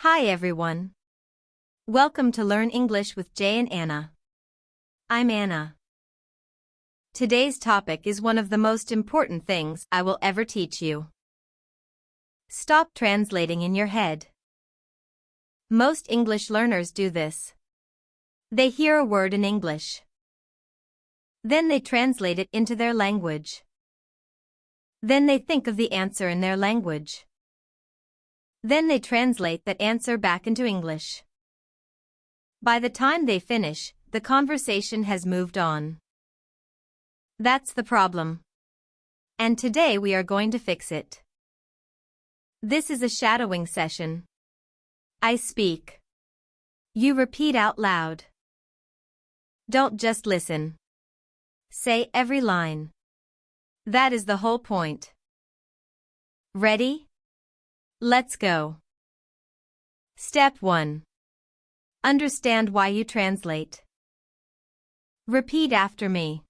Hi everyone. Welcome to Learn English with Jay and Anna. I'm Anna. Today's topic is one of the most important things I will ever teach you. Stop translating in your head. Most English learners do this. They hear a word in English. Then they translate it into their language. Then they think of the answer in their language. Then they translate that answer back into English. By the time they finish, the conversation has moved on. That's the problem. And today we are going to fix it. This is a shadowing session. I speak. You repeat out loud. Don't just listen. Say every line. That is the whole point. Ready? Let's go. Step 1. Understand why you translate. Repeat after me.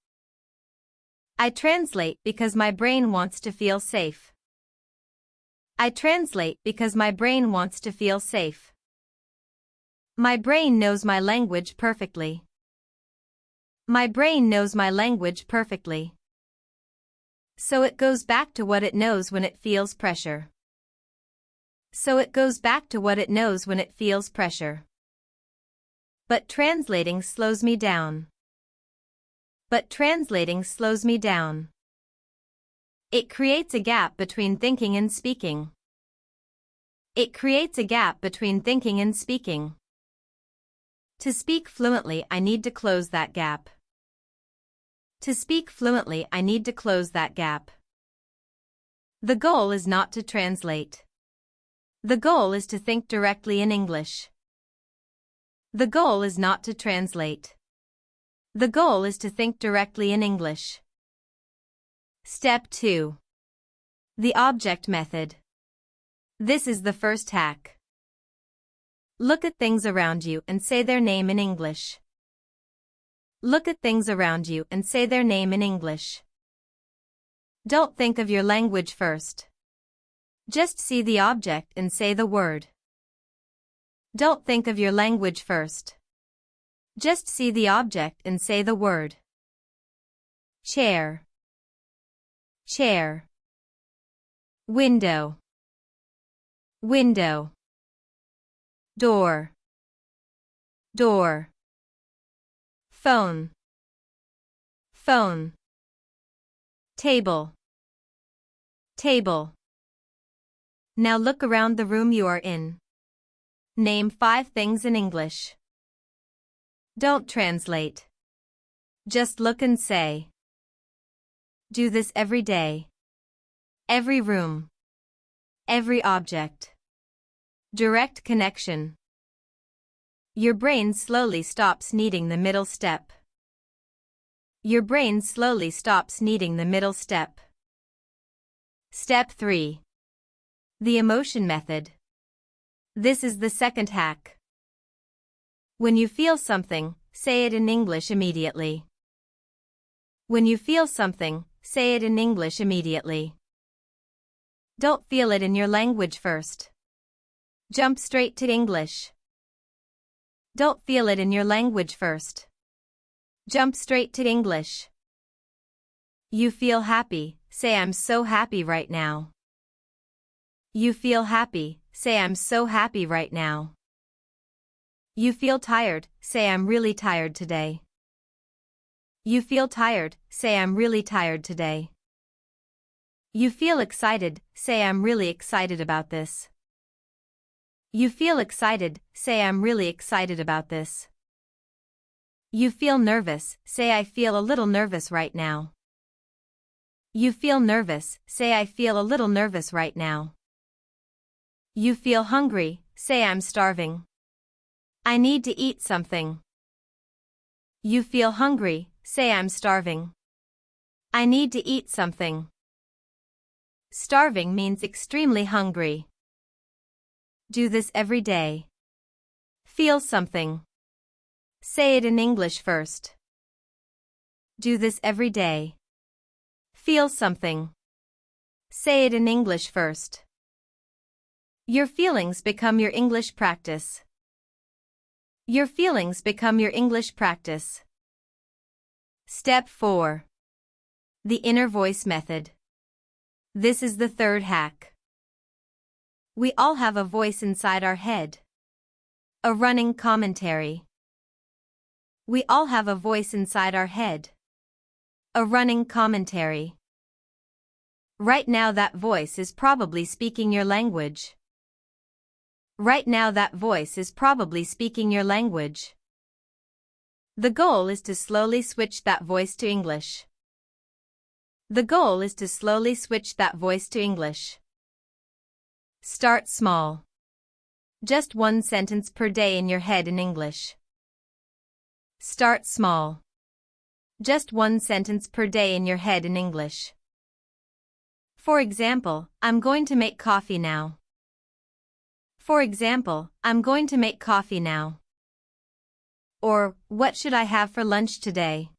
I translate because my brain wants to feel safe. I translate because my brain wants to feel safe. My brain knows my language perfectly. My brain knows my language perfectly. So it goes back to what it knows when it feels pressure. So it goes back to what it knows when it feels pressure. But translating slows me down. But translating slows me down. It creates a gap between thinking and speaking. It creates a gap between thinking and speaking. To speak fluently, I need to close that gap. To speak fluently, I need to close that gap. The goal is not to translate. The goal is to think directly in English. The goal is not to translate. The goal is to think directly in English. Step 2. The object method. This is the first hack. Look at things around you and say their name in English. Look at things around you and say their name in English. Don't think of your language first. Just see the object and say the word. Don't think of your language first. Just see the object and say the word. Chair. Chair. Window. Window. Door. Door. Phone. Phone. Table. Table. Now look around the room you are in. Name 5 things in English. Don't translate. Just look and say. Do this every day. Every room. Every object. Direct connection. Your brain slowly stops needing the middle step. Your brain slowly stops needing the middle step. Step 3. The emotion method. This is the second hack. When you feel something, say it in English immediately. When you feel something, say it in English immediately. Don't feel it in your language first. Jump straight to English. Don't feel it in your language first. Jump straight to English. You feel happy, say I'm so happy right now. You feel happy, say I'm so happy right now. You feel tired, say I'm really tired today. You feel tired, say I'm really tired today. You feel excited, say I'm really excited about this. You feel excited, say I'm really excited about this. You feel nervous, say I feel a little nervous right now. You feel nervous, say I feel a little nervous right now. You feel hungry, say I'm starving. I need to eat something. You feel hungry, say I'm starving. I need to eat something. Starving means extremely hungry. Do this every day. Feel something. Say it in English first. Do this every day. Feel something. Say it in English first. Your feelings become your English practice. Your feelings become your English practice. Step 4. The inner voice method. This is the third hack. We all have a voice inside our head. A running commentary. We all have a voice inside our head. A running commentary. Right now that voice is probably speaking your language. Right now that voice is probably speaking your language. The goal is to slowly switch that voice to English. The goal is to slowly switch that voice to English. Start small. Just one sentence per day in your head in English. Start small. Just one sentence per day in your head in English. For example, I'm going to make coffee now. For example, I'm going to make coffee now. Or, what should I have for lunch today?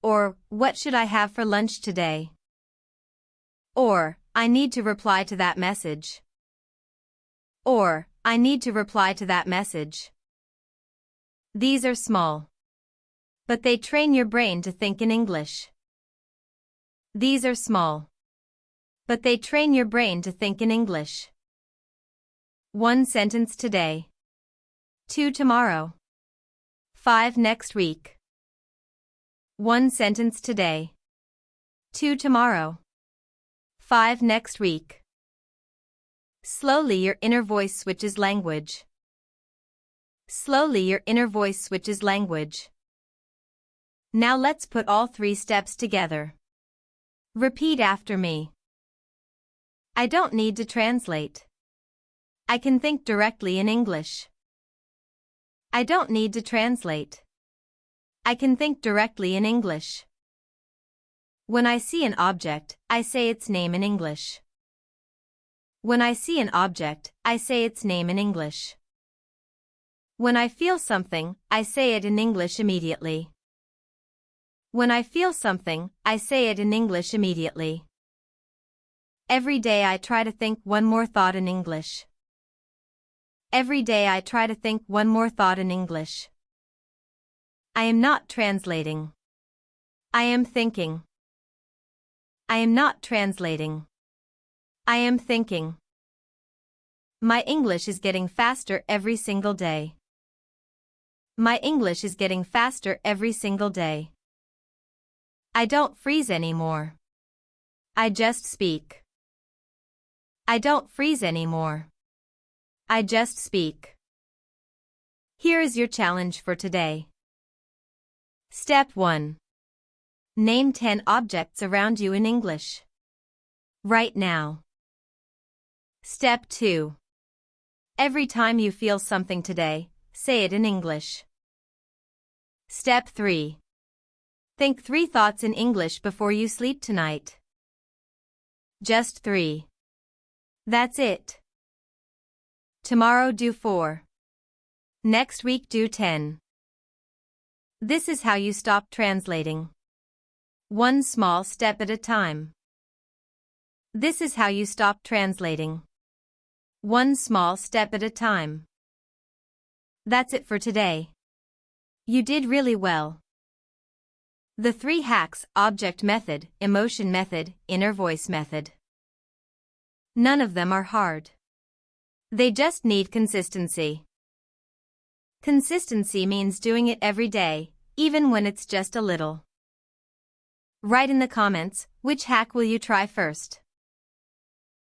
Or, what should I have for lunch today? Or, I need to reply to that message. Or, I need to reply to that message. These are small. But they train your brain to think in English. These are small. But they train your brain to think in English. 1 sentence today. 2 tomorrow. 5 next week. 1 sentence today. 2 tomorrow. 5 next week. Slowly your inner voice switches language. Slowly your inner voice switches language. Now let's put all 3 steps together. Repeat after me. I don't need to translate. I can think directly in English. I don't need to translate. I can think directly in English. When I see an object, I say its name in English. When I see an object, I say its name in English. When I feel something, I say it in English immediately. When I feel something, I say it in English immediately. Every day I try to think one more thought in English. Every day I try to think one more thought in English. I am not translating. I am thinking. I am not translating. I am thinking. My English is getting faster every single day. My English is getting faster every single day. I don't freeze anymore. I just speak. I don't freeze anymore. I just speak. Here is your challenge for today. Step 1. Name 10 objects around you in English. Right now. Step 2. Every time you feel something today, say it in English. Step 3. Think 3 thoughts in English before you sleep tonight. Just 3. That's it. Tomorrow do 4. Next week do 10. This is how you stop translating. One small step at a time. This is how you stop translating. One small step at a time. That's it for today. You did really well. The 3 hacks: object method, emotion method, inner voice method. None of them are hard. They just need consistency. Consistency means doing it every day, even when it's just a little. Write in the comments, which hack will you try first?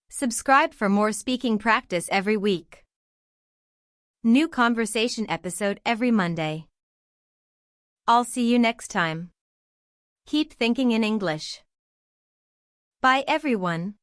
Subscribe for more speaking practice every week. New conversation episode every Monday. I'll see you next time. Keep thinking in English. Bye everyone.